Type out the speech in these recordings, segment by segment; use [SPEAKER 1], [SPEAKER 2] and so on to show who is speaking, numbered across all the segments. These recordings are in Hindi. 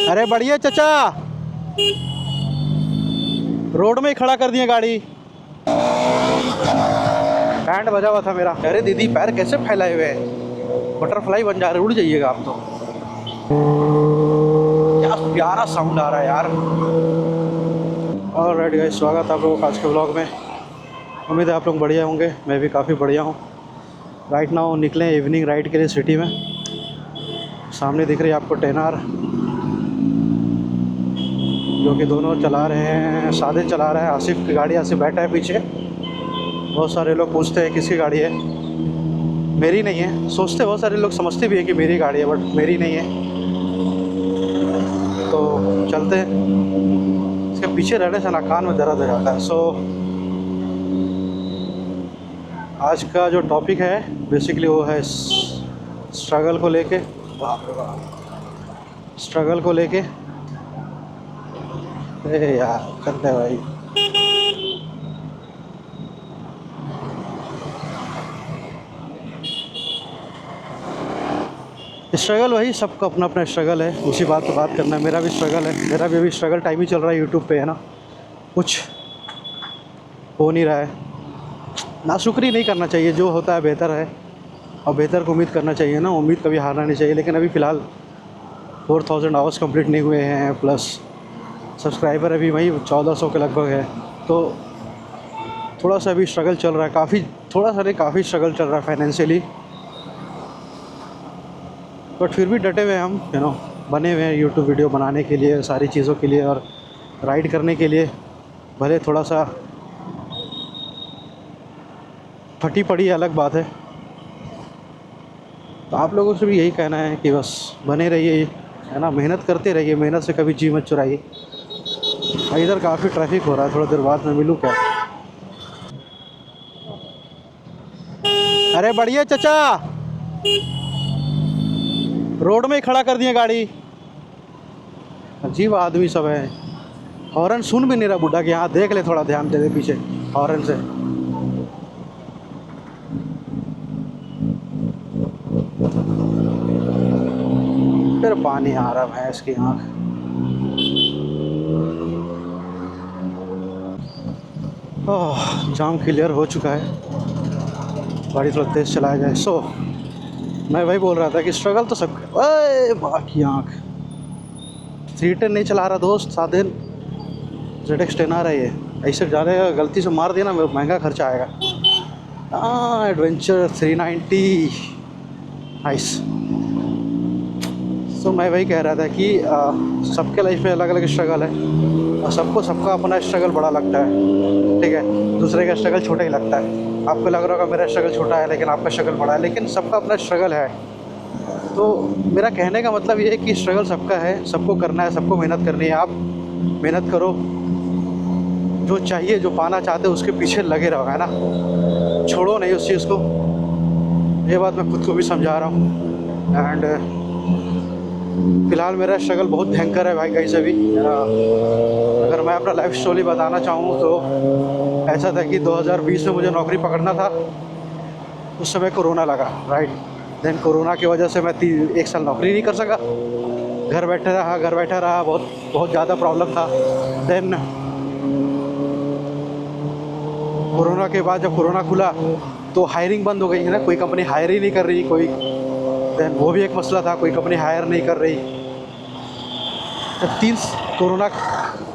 [SPEAKER 1] अरे बढ़िया चचा, रोड में ही खड़ा कर दिए गाड़ी। बैंड बजा हुआ था मेरा। अरे दीदी पैर कैसे फैलाए हुए हैं, बटरफ्लाई बन जा रहे, उड़ जाइएगा आप तो। क्या प्यारा साउंड आ रहा है यार। ऑलराइट गाइस, स्वागत है आप लोगों का आज के व्लॉग में। उम्मीद है आप लोग बढ़िया होंगे, मैं भी काफ़ी बढ़िया हूँ। राइट नाउ निकले इवनिंग राइड के लिए सिटी में। सामने दिख रही है आपको 10R, जो कि दोनों चला रहे हैं, सादिक चला रहा है, आसिफ की गाड़ी, आसिफ बैठा है पीछे। बहुत सारे लोग पूछते हैं किसकी गाड़ी है, मेरी नहीं है। सोचते बहुत सारे लोग, समझते भी है कि मेरी गाड़ी है, बट मेरी नहीं है। तो चलते हैं, इसके पीछे रहने से ना कान में दर्द हो जाता है। सो आज का जो टॉपिक है बेसिकली वो है स्ट्रगल को लेके। स्ट्रगल को लेके यार करते भाई। स्ट्रगल वही, सबका अपना अपना स्ट्रगल है, उसी बात पे बात करना है। मेरा भी स्ट्रगल है, मेरा भी अभी स्ट्रगल टाइम ही चल रहा है यूट्यूब पे, है ना। कुछ हो नहीं रहा है, नाशुक्री नहीं करना चाहिए, जो होता है बेहतर है और बेहतर को उम्मीद करना चाहिए ना। उम्मीद कभी हारना नहीं चाहिए। लेकिन अभी फ़िलहाल 4000 आवर्स कंप्लीट नहीं हुए हैं, प्लस सब्सक्राइबर अभी वही 1400 के लगभग है। तो थोड़ा सा अभी स्ट्रगल चल रहा है, काफ़ी, थोड़ा सा नहीं काफ़ी स्ट्रगल चल रहा है फाइनेंशियली। बट फिर भी डटे हुए हम, यू नो, बने हुए हैं यूट्यूब वीडियो बनाने के लिए, सारी चीज़ों के लिए और राइड करने के लिए। भले थोड़ा सा फटी पड़ी अलग बात है। तो आप लोगों से भी यही कहना है कि बस बने रहिए, है ना, मेहनत करते रहिए, मेहनत से कभी जी मत चुराइए। इधर काफ़ी ट्रैफिक हो रहा है, थोड़ा देर बाद में मिलूँ क्या? अरे बढ़िया चचा, रोड में ही खड़ा कर दिए गाड़ी। अजीब आदमी सब है। हॉर्न सुन भी नहीं रहा बुढ़ा कि हाँ देख ले, थोड़ा ध्यान दे दे पीछे हॉर्न से। फिर पानी आ रहा है इसकी आँख। ओह, जाम क्लियर हो चुका है, गाड़ी थोड़ा तेज़ चलाया जाए। सो मैं वही बोल रहा था कि स्ट्रगल तो सब। ओए बाकी आँख 310 नहीं चला रहा दोस्त, साधन ZX 10R है ये। ऐसे जाने का गलती से मार दिया ना, महंगा खर्चा आएगा। हाँ, एडवेंचर 390 नाइस। तो मैं वही कह रहा था कि सबके लाइफ में अलग अलग स्ट्रगल है और सबको सबका अपना स्ट्रगल बड़ा लगता है, ठीक है। दूसरे का स्ट्रगल छोटा ही लगता है। आपको लग रहा होगा मेरा स्ट्रगल छोटा है लेकिन आपका स्ट्रगल बड़ा है, लेकिन सबका अपना स्ट्रगल है। तो मेरा कहने का मतलब ये है कि स्ट्रगल सबका है, सबको करना है, सबको मेहनत करनी है। आप मेहनत करो, जो चाहिए, जो पाना चाहते हो उसके पीछे लगे रहो, है ना, छोड़ो नहीं उस चीज़ को। ये बात मैं खुद को भी समझा रहा हूँ। एंड फ़िलहाल मेरा स्ट्रगल बहुत भयंकर है भाई। कहीं से भी अगर मैं अपना लाइफ स्टोरी बताना चाहूँ तो ऐसा था कि 2020 में मुझे नौकरी पकड़ना था। उस समय कोरोना लगा, राइट। देन कोरोना की वजह से मैं 1 साल नौकरी नहीं कर सका, घर बैठा रहा। बहुत ज़्यादा प्रॉब्लम था। देन कोरोना के बाद जब कोरोना खुला तो हायरिंग बंद हो गई, है ना, कोई कंपनी हायर ही नहीं कर रही कोई। देन वो भी एक मसला था, कोई कंपनी हायर नहीं कर रही। जब कोरोना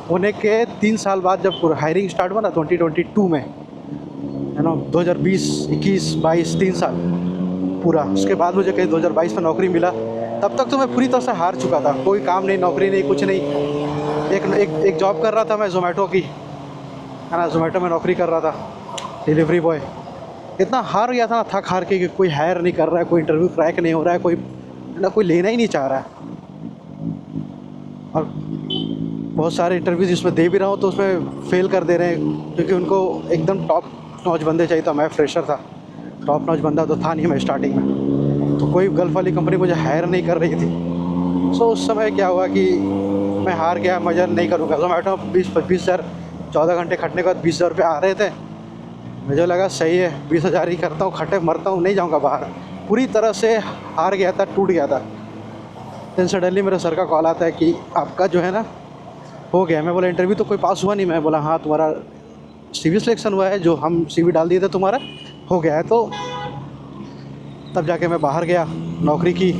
[SPEAKER 1] होने के 3 साल बाद जब हायरिंग स्टार्ट हुआ ना 2022 में, है ना, 2020, 21, 22, 3 साल पूरा। उसके बाद मुझे कहीं 2022 में नौकरी मिला। तब तक तो मैं पूरी तरह से हार चुका था, कोई काम नहीं, नौकरी नहीं, कुछ नहीं। एक जॉब कर रहा था मैं ज़ोमैटो की, है ना, ज़ोमैटो में नौकरी कर रहा था, डिलीवरी बॉय। इतना हार गया था ना, थक हार के, कि कोई हायर नहीं कर रहा है, कोई इंटरव्यू क्रैक नहीं हो रहा है, कोई ना, कोई लेना ही नहीं चाह रहा है। और बहुत सारे इंटरव्यूज़ जिसमें दे भी रहा हूँ तो उसमें फ़ेल कर दे रहे हैं, क्योंकि उनको एकदम टॉप नॉच बंदे चाहिए। तो मैं फ्रेशर था, टॉप नॉच बंदा तो था नहीं मैं स्टार्टिंग में, तो कोई गल्फ़ वाली कंपनी मुझे हायर नहीं कर रही थी। सो उस समय क्या हुआ कि मैं हार गया, मज़ा नहीं करूँगा। ज़ोमैटो 20-25 हज़ार 14 घंटे खटने के बाद 20,000 रुपये आ रहे थे। मुझे लगा सही है, 20,000 ही करता हूँ, खटे मरता हूँ, नहीं जाऊँगा बाहर। पूरी तरह से हार गया था, टूट गया था। देन सडनली मेरे सर का कॉल आता है कि आपका जो है ना हो गया। मैं बोला इंटरव्यू तो कोई पास हुआ नहीं। मैं बोला हाँ तुम्हारा CV सिलेक्शन हुआ है, जो हम CV डाल दिए थे तुम्हारा हो गया है। तो तब जाके मैं बाहर गया, नौकरी की,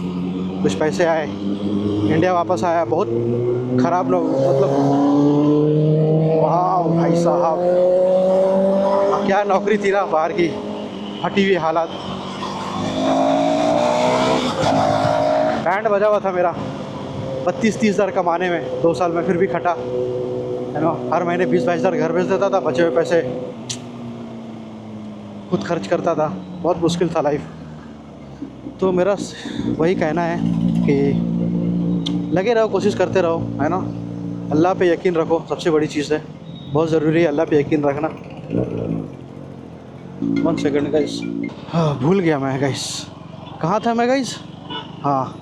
[SPEAKER 1] कुछ पैसे आए, इंडिया वापस आया। बहुत ख़राब लोग, मतलब वाह भाई साहब, क्या नौकरी थी ना बाहर की, फटी हुई हालात। बैंड बजा हुआ था मेरा 32-30 हज़ार कमाने में 2 साल में, फिर भी खटा है ना। हर महीने 20-22 हज़ार घर भेज देता था, बचे हुए पैसे खुद खर्च करता था। बहुत मुश्किल था लाइफ। तो मेरा वही कहना है कि लगे रहो, कोशिश करते रहो, है ना। अल्लाह पे यकीन रखो, सबसे बड़ी चीज़ है, बहुत ज़रूरी है अल्लाह पे यकीन रखना। 1 सेकंड गाइस, हाँ भूल गया मैं गाइस, कहाँ था मैं गाइस। हाँ,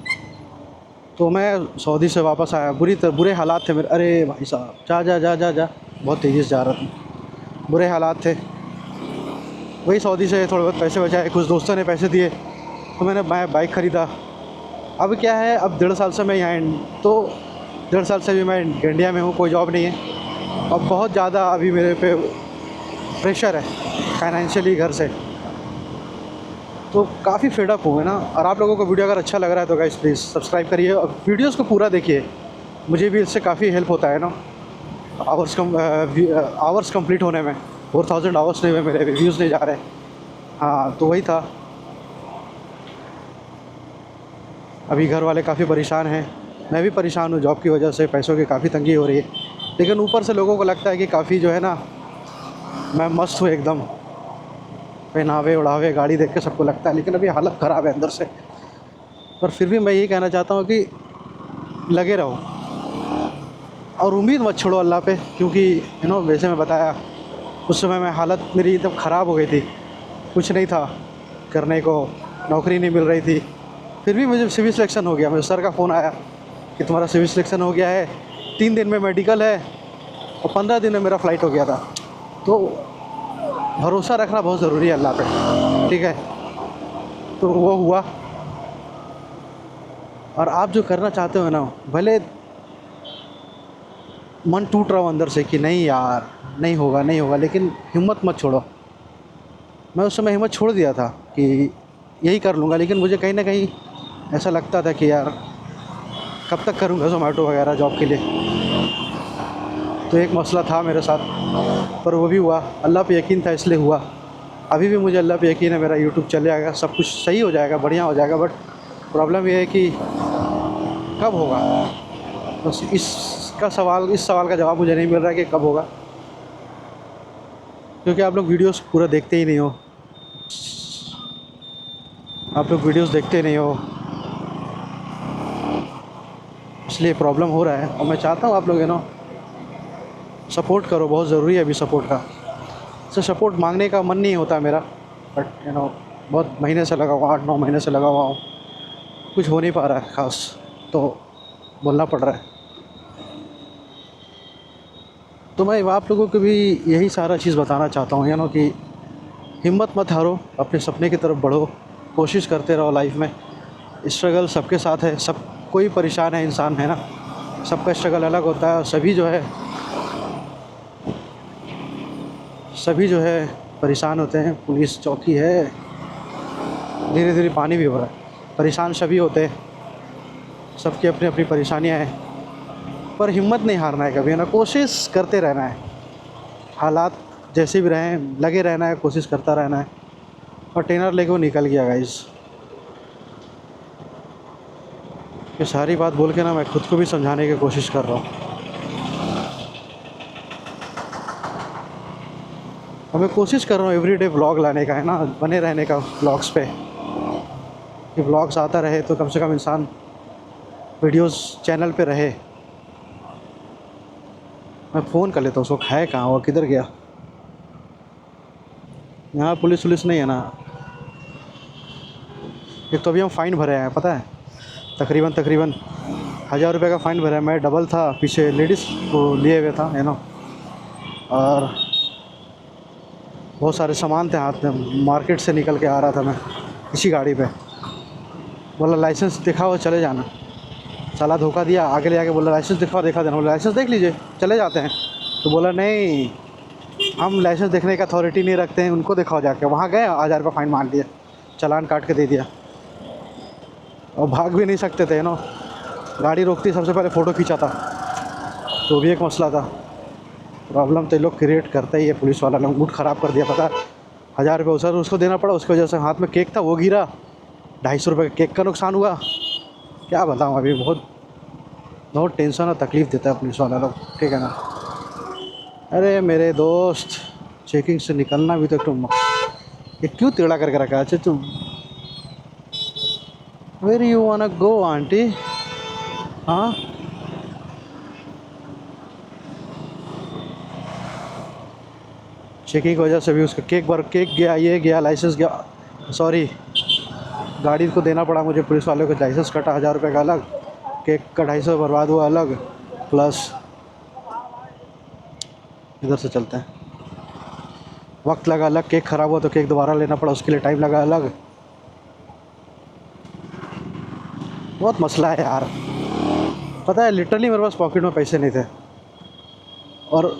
[SPEAKER 1] तो मैं सऊदी से वापस आया, बुरे हालात थे मेरे। अरे भाई साहब, जा जा जा जा जा, बहुत तेज़ी से जा रहा था, बुरे हालात थे। वही सऊदी से थोड़े बहुत पैसे बचाए, कुछ दोस्तों ने पैसे दिए, तो मैंने बाइक ख़रीदा। अब क्या है, अब 1.5 साल से मैं यहाँ, तो 1.5 साल से भी मैं इंडिया में हूँ, कोई जॉब नहीं है। अब बहुत ज़्यादा अभी मेरे पे प्रेशर है फाइनेंशियली घर से, तो काफ़ी फेडअप हुए ना। और आप लोगों को वीडियो अगर अच्छा लग रहा है तो गाइस प्लीज़ सब्सक्राइब करिए और वीडियोस को पूरा देखिए, मुझे भी इससे काफ़ी हेल्प होता है ना। आवर्स कंप्लीट होने में 4000 आवर्स नहीं हुए मेरे, व्यूज़ नहीं जा रहे। हाँ, तो वही था। अभी घर वाले काफ़ी परेशान हैं, मैं भी परेशान हूँ, जॉब की वजह से पैसों की काफ़ी तंगी हो रही है। लेकिन ऊपर से लोगों को लगता है कि काफ़ी जो है ना, मैं मस्त हूँ एकदम, पहनावे उड़ावे गाड़ी देख के सबको लगता है, लेकिन अभी हालत ख़राब है अंदर से। पर फिर भी मैं यही कहना चाहता हूँ कि लगे रहो और उम्मीद मत छोड़ो अल्लाह पे, क्योंकि वैसे मैं बताया उस समय मैं हालत मेरी एकदम ख़राब हो गई थी, कुछ नहीं था करने को, नौकरी नहीं मिल रही थी। फिर भी मुझे CV सिलेक्शन हो गया। मेरे सर का फ़ोन आया कि तुम्हारा CV सिलेक्शन हो गया है, 3 दिन में मेडिकल है और 15 दिन में मेरा फ़्लाइट हो गया था। तो भरोसा रखना बहुत ज़रूरी है अल्लाह पे, ठीक है। तो वो हुआ। और आप जो करना चाहते हो ना, भले मन टूट रहा हो अंदर से कि नहीं यार नहीं होगा नहीं होगा, लेकिन हिम्मत मत छोड़ो। मैं उस समय हिम्मत छोड़ दिया था कि यही कर लूँगा, लेकिन मुझे कहीं ना कहीं ऐसा लगता था कि यार कब तक करूँगा ज़ोमैटो वगैरह जॉब के लिए। तो एक मसला था मेरे साथ, पर वो भी हुआ, अल्लाह पे यकीन था इसलिए हुआ। अभी भी मुझे अल्लाह पे यकीन है मेरा यूट्यूब चल जाएगा, सब कुछ सही हो जाएगा, बढ़िया हो जाएगा। बट प्रॉब्लम ये है कि कब होगा, बस इस सवाल का जवाब मुझे नहीं मिल रहा है कि कब होगा, क्योंकि आप लोग वीडियोस पूरा देखते ही नहीं हो, आप लोग वीडियोस देखते नहीं हो, इसलिए प्रॉब्लम हो रहा है। और मैं चाहता हूँ आप लोग सपोर्ट करो, बहुत ज़रूरी है अभी सपोर्ट का। तो सपोर्ट मांगने का मन नहीं होता मेरा, बट बहुत महीने से लगा हुआ, 8-9 महीने से लगा हुआ हूँ, कुछ हो नहीं पा रहा है ख़ास, तो बोलना पड़ रहा है। तो मैं आप लोगों को भी यही सारा चीज़ बताना चाहता हूँ कि हिम्मत मत हारो, अपने सपने की तरफ बढ़ो, कोशिश करते रहो लाइफ में। स्ट्रगल सबके साथ है, सब कोई परेशान है, इंसान है ना, सबका स्ट्रगल अलग होता है। सभी जो है परेशान होते हैं। पुलिस चौकी है, धीरे धीरे पानी भी हो रहा है, परेशान सभी होते हैं, सबकी अपनी अपनी परेशानियां हैं। पर हिम्मत नहीं हारना है कभी, कोशिश करते रहना है, हालात जैसे भी रहें लगे रहना है, कोशिश करता रहना है। और ट्रेनर लेके वो निकल गया गाइस। ये सारी बात बोल के मैं खुद को भी समझाने की कोशिश कर रहा हूँ। और मैं कोशिश कर रहा हूँ एवरीडे व्लॉग लाने का, है ना, बने रहने का व्लॉग्स पे, कि व्लॉग्स आता रहे तो कम से कम इंसान वीडियोस चैनल पे रहे। मैं फ़ोन कर लेता हूँ उसको, है कहाँ, वो किधर गया। यहाँ पुलिस नहीं है ना। एक तो अभी हम फ़ाइन भरे हैं, पता है, तकरीबन 1000 रुपये का फ़ाइन भरा है। मैं डबल था, पीछे लेडीज़ को लिए हुए था, है ना, और बहुत सारे सामान थे हाथ में। मार्केट से निकल के आ रहा था मैं इसी गाड़ी पे, बोला लाइसेंस दिखाओ चले जाना। साला धोखा दिया, आगे ले आके बोला लाइसेंस दिखा, देखा देना, बोला लाइसेंस देख लीजिए चले जाते हैं। तो बोला नहीं, हम लाइसेंस देखने का अथॉरिटी नहीं रखते हैं, उनको दिखाओ जाके। वहाँ गए, 1000 रुपये फ़ाइन मार दिया, चालान काट के दे दिया। और भाग भी नहीं सकते थे ना, गाड़ी रोकती सबसे पहले फ़ोटो खींचा था, तो भी एक मसला था। प्रॉब्लम तो ये लोग क्रिएट करते ही है, पुलिस वाला लोग मूड ख़राब कर दिया। पता 1000 रुपये सर उसको देना पड़ा, उसकी वजह से हाथ में केक था वो गिरा, 250 रुपये का केक का नुकसान हुआ। क्या बताऊँ, अभी बहुत बहुत टेंशन और तकलीफ़ देता है पुलिस वाला लोग, ठीक है ना। अरे मेरे दोस्त, चेकिंग से निकलना भी तो तुम ये क्यों टेढ़ा करके रखा है? अच्छा तुम, where you wanna go aunty? हाँ, चेकिंग की वजह से भी उसका केक गया, ये गया, लाइसेंस गया, सॉरी गाड़ी को देना पड़ा मुझे पुलिस वाले को। लाइसेंस कटा 1000 रुपये का अलग, केक का 250 बर्बाद हुआ अलग, प्लस इधर से चलते हैं, वक्त लगा अलग, केक ख़राब हुआ तो केक दोबारा लेना पड़ा, उसके लिए टाइम लगा अलग। बहुत मसला है यार। पता है लिटरली मेरे पास पॉकेट में पैसे नहीं थे, और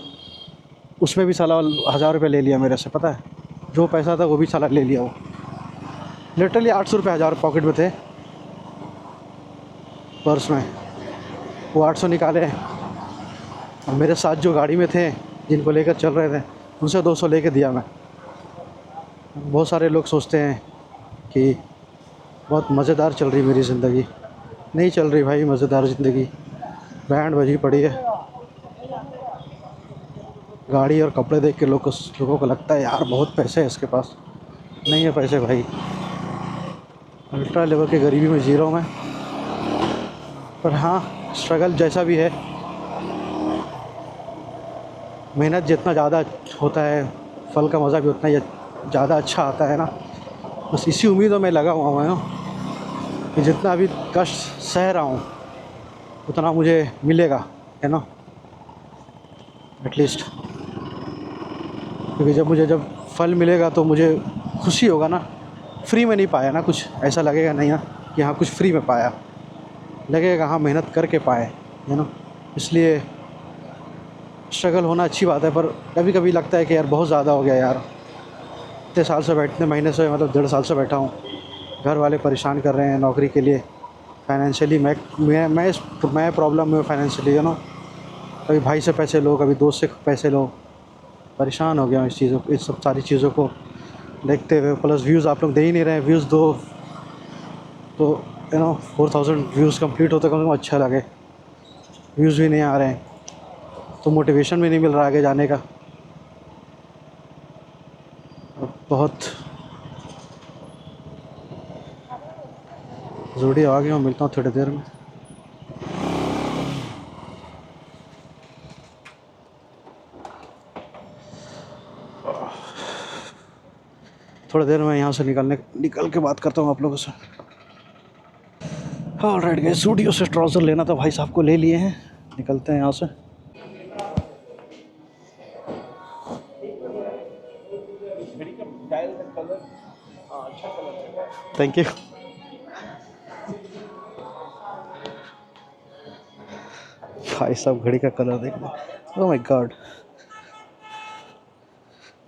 [SPEAKER 1] उसमें भी साला 1000 रुपये ले लिया मेरे से। पता है जो पैसा था वो भी साला ले लिया वो। लिटरली 800 रुपये 1000 पॉकेट में थे, पर्स में, वो 800 निकाले। और मेरे साथ जो गाड़ी में थे, जिनको लेकर चल रहे थे, उनसे 200 लेके दिया मैं। बहुत सारे लोग सोचते हैं कि बहुत मज़ेदार चल रही मेरी ज़िंदगी, नहीं चल रही भाई मज़ेदार ज़िंदगी, बैंड बजी पड़ी है। गाड़ी और कपड़े देख के लोगों को लगता है यार बहुत पैसे है इसके पास, नहीं है पैसे भाई, अल्ट्रा लेवल के गरीबी में जी रहा हूँ मैं। पर हाँ, स्ट्रगल जैसा भी है, मेहनत जितना ज़्यादा होता है, फल का मज़ा भी उतना ही ज़्यादा अच्छा आता है ना। बस इसी उम्मीदों में लगा हुआ मैं कि जितना अभी कष्ट सह रहा हूँ उतना मुझे मिलेगा, है ना, एटलीस्ट। क्योंकि जब फल मिलेगा तो मुझे खुशी होगा ना। फ्री में नहीं पाया ना कुछ, ऐसा लगेगा नहीं ना कि हाँ कुछ फ्री में पाया, लगेगा हाँ मेहनत करके पाए, है ना। इसलिए स्ट्रगल होना अच्छी बात है, पर कभी कभी लगता है कि यार बहुत ज़्यादा हो गया यार। इतने साल से इतने महीने से, मतलब 1.5 साल से बैठा हूँ, घर वाले परेशान कर रहे हैं नौकरी के लिए, फाइनेंशियली मैं प्रॉब्लम में फाइनेंशियली, है ना। कभी भाई से पैसे लो, कभी दोस्त से पैसे लो, परेशान हो गया हूँ इस सब सारी चीज़ों को देखते हुए। प्लस व्यूज़ आप लोग दे ही नहीं रहे हैं, व्यूज़ दो तो, यू नो, 4000 व्यूज़ कंप्लीट होते कम से कम अच्छा लगे। व्यूज़ भी नहीं आ रहे हैं तो मोटिवेशन भी नहीं मिल रहा आगे जाने का। बहुत ज़रूरी आ गया हूँ, मिलता हूँ थोड़ी देर में। थोड़ी देर में यहाँ से निकल के बात करता हूँ आप लोगों से। ऑलराइट गाइस, स्टूडियो से ट्राउज़र लेना था, भाई साहब को ले लिए हैं, निकलते हैं यहाँ से। Thank you. भाई साहब घड़ी का कलर देख लो, ओह माय गॉड,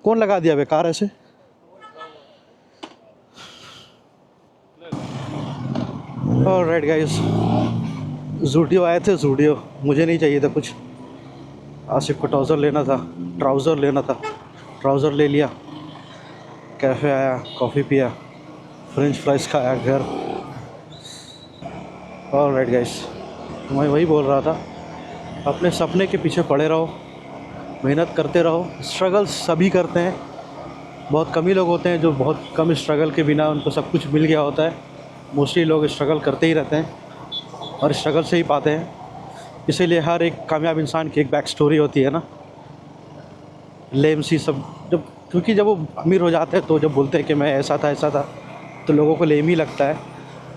[SPEAKER 1] कौन लगा दिया बेकार ऐसे। ऑलराइट गाइस, ज़ूडियो आए थे, ज़ूडियो मुझे नहीं चाहिए था कुछ, आसिफ को ट्राउज़र लेना था, ट्राउज़र ले लिया, कैफ़े आया, कॉफ़ी पिया, फ्रेंच फ्राइज़ खाया, घर। ऑलराइट गाइस, तो मैं वही बोल रहा था, अपने सपने के पीछे पड़े रहो, मेहनत करते रहो। स्ट्रगल सभी करते हैं, बहुत कम ही लोग होते हैं जो बहुत कम स्ट्रगल के बिना उनको सब कुछ मिल गया होता है। मोस्टली लोग स्ट्रगल करते ही रहते हैं और स्ट्रगल से ही पाते हैं। इसीलिए हर एक कामयाब इंसान की एक बैक स्टोरी होती है ना, लेम सी सब। जब क्योंकि जब वो अमीर हो जाते हैं तो जब बोलते हैं कि मैं ऐसा था, तो लोगों को लेम ही लगता है,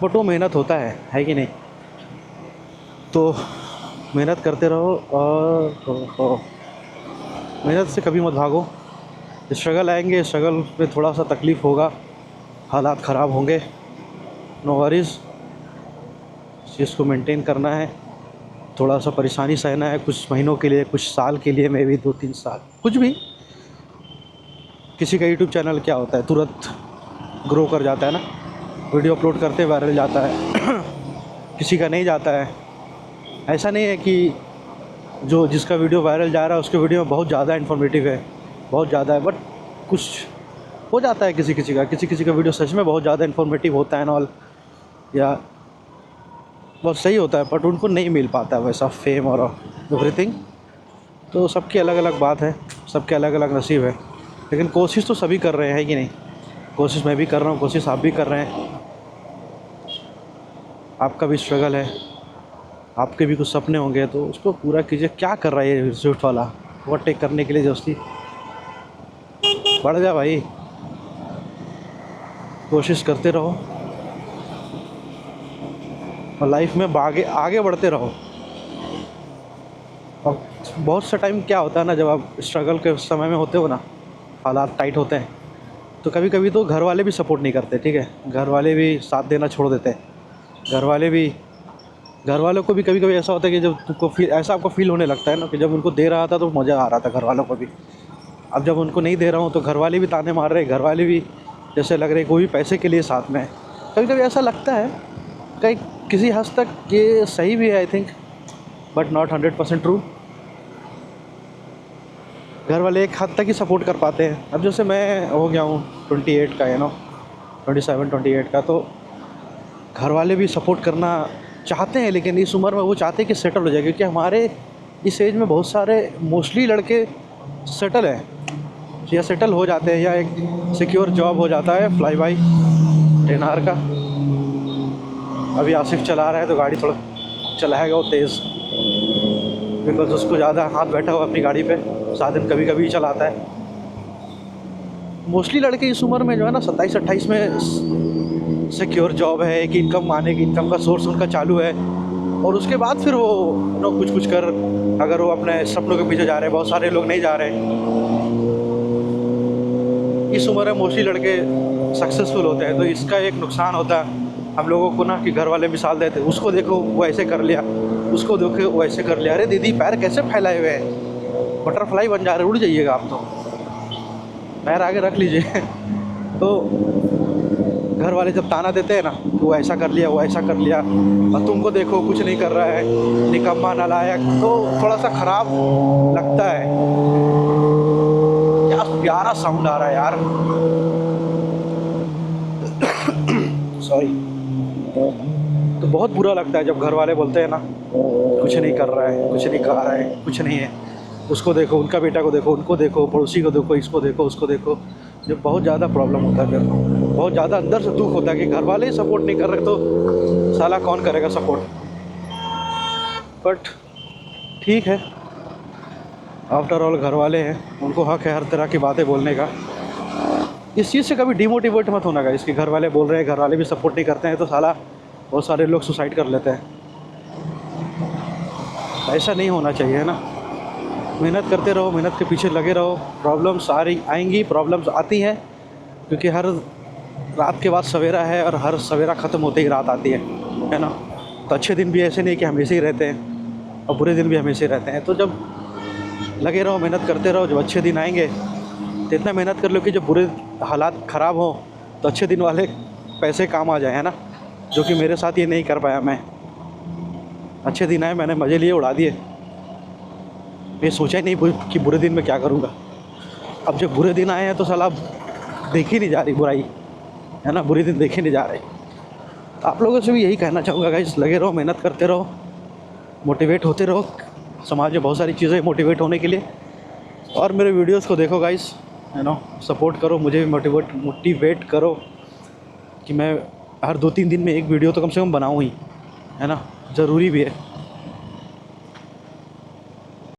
[SPEAKER 1] बट वो मेहनत होता है कि नहीं। तो मेहनत करते रहो और मेहनत से कभी मत भागो। स्ट्रगल आएंगे, स्ट्रगल में थोड़ा सा तकलीफ़ होगा, हालात ख़राब होंगे, नो वरीज़, चीज़ को मेंटेन करना है, थोड़ा सा परेशानी सहना है कुछ महीनों के लिए, कुछ साल के लिए, मे भी 2-3 साल, कुछ भी। किसी का यूट्यूब चैनल क्या होता है, तुरंत ग्रो कर जाता है ना, वीडियो अपलोड करते वायरल जाता है किसी का नहीं जाता है। ऐसा नहीं है कि जो जिसका वीडियो वायरल जा रहा है उसके वीडियो में बहुत ज़्यादा इन्फॉर्मेटिव है, बहुत ज़्यादा है, बट कुछ हो जाता है किसी किसी का वीडियो सच में बहुत ज़्यादा इन्फॉर्मेटिव होता है एंड ऑल, या बहुत सही होता है, बट उनको नहीं मिल पाता है वैसा फेम और एवरीथिंग। तो सबकी अलग अलग बात है, सबके अलग अलग नसीब है, लेकिन कोशिश तो सभी कर रहे हैं कि नहीं। कोशिश मैं भी कर रहा हूँ, कोशिश आप भी कर रहे हैं। आपका भी स्ट्रगल है, आपके भी कुछ सपने होंगे, तो उसको पूरा कीजिए। क्या कर रहा है ये स्विफ्ट वाला ओवरटेक करने के लिए दोस्ती? बढ़ जा भाई, कोशिश करते रहो और लाइफ में आगे आगे बढ़ते रहो। और बहुत सा टाइम क्या होता है ना, जब आप स्ट्रगल के समय में होते हो ना, हालात टाइट होते हैं, तो कभी कभी तो घर वाले भी सपोर्ट नहीं करते, ठीक है, घर वाले भी साथ देना छोड़ देते हैं। घर वालों को भी कभी कभी ऐसा होता है कि जब तुमको फील ऐसा आपको फील होने लगता है ना कि जब उनको दे रहा था तो मज़ा आ रहा था घर वालों को भी, अब जब उनको नहीं दे रहा हूँ तो घर वाले भी ताने मार रहे हैं, घर वाले भी जैसे लग रहे हैं कोई भी पैसे के लिए साथ में है। कभी कभी ऐसा लगता है, कहीं किसी हद तक ये सही भी है I think, but not 100% true. घर वाले एक हद तक ही सपोर्ट कर पाते हैं। अब जैसे मैं हो गया हूँ 28 का, 27-28 का, तो घर वाले भी सपोर्ट करना चाहते हैं, लेकिन इस उम्र में वो चाहते हैं कि सेटल हो जाए, क्योंकि हमारे इस एज में बहुत सारे मोस्टली लड़के सेटल हैं या सेटल हो जाते हैं, या एक सिक्योर जॉब हो जाता है, फ्लाई बाई 10 आवर का। अभी आसिफ चला रहा है तो गाड़ी थोड़ा चलाएगा वो तेज़, बिकॉज उसको ज़्यादा हाथ बैठा हुआ अपनी गाड़ी पे, साधन कभी कभी चलाता है। मोस्टली लड़के इस उम्र में जो है ना 27-28 में सिक्योर जॉब है, एक इनकम आने की, इनकम का सोर्स उनका चालू है, और उसके बाद फिर वो कुछ कर, अगर वो अपने सपनों के पीछे जा रहे हैं। बहुत सारे लोग नहीं जा रहे हैं। इस उम्र में मोस्टली लड़के सक्सेसफुल होते हैं, तो इसका एक नुकसान होता है हम लोगों को ना, कि घर वाले मिसाल देते हैं, उसको देखो वो ऐसे कर लिया, उसको देखो वो ऐसे कर लिया। अरे दीदी पैर कैसे फैलाए हुए हैं, बटरफ्लाई बन जा रहे, उड़ जाइएगा आप तो, पैर आगे रख लीजिए तो घर वाले जब ताना देते हैं ना, तो वो ऐसा कर लिया, वो ऐसा कर लिया, और तुमको देखो कुछ नहीं कर रहा है, निकम्मा नालायक, तो थोड़ा सा ख़राब लगता है। क्या प्यारा साउंड आ रहा है यार सॉरी। तो बहुत बुरा लगता है जब घर वाले बोलते हैं ना कुछ नहीं कर रहा है, कुछ नहीं खा रहा है, कुछ नहीं है, उसको देखो, उनका बेटा को देखो, उनको देखो, पड़ोसी को देखो, इसको देखो, उसको देखो। जब बहुत ज़्यादा प्रॉब्लम होता है, फिर बहुत ज़्यादा अंदर से दुख होता है कि घर वाले ही सपोर्ट नहीं कर रहे तो साला कौन करेगा सपोर्ट। बट ठीक है, आफ्टर ऑल घर वाले हैं, उनको हक है हर तरह की बातें बोलने का। इस चीज़ से कभी डिमोटिवेट मत होना, इसके घर वाले बोल रहे हैं, घर वाले भी सपोर्ट नहीं करते हैं, तो साला बहुत सारे लोग सुसाइड कर लेते हैं। ऐसा नहीं होना चाहिए, है ना। मेहनत करते रहो, मेहनत के पीछे लगे रहो। प्रॉब्लम्स आएंगी, प्रॉब्लम्स आती हैं, क्योंकि हर रात के बाद सवेरा है, और हर सवेरा ख़त्म होते ही रात आती है ना। तो अच्छे दिन भी ऐसे नहीं कि हमेशा ही रहते हैं, और बुरे दिन भी हमेशा ही रहते हैं। तो जब लगे रहो, मेहनत करते रहो, जब अच्छे दिन आएंगे तो इतना मेहनत कर लो कि जब बुरे हालात ख़राब हो तो अच्छे दिन वाले पैसे काम आ जाए, है ना। जो कि मेरे साथ ये नहीं कर पाया मैं। अच्छे दिन आए, मैंने मज़े लिए, उड़ा दिए। मैं सोचा ही नहीं कि बुरे दिन में क्या करूँगा। अब जब बुरे दिन आए हैं तो साला देखी नहीं जा रही बुराई, है ना, बुरे दिन देखे नहीं जा रहे। तो आप लोगों से भी यही कहना चाहूँगा गाइस, लगे रहो, मेहनत करते रहो, मोटिवेट होते रहो। समाज में बहुत सारी चीज़ें मोटिवेट होने के लिए, और मेरे वीडियोस को देखो गाइस, है ना, सपोर्ट करो, मुझे भी मोटिवेट करो कि मैं हर 2-3 दिन में एक वीडियो तो कम से कम बनाऊँ ही, है ना, ज़रूरी भी है।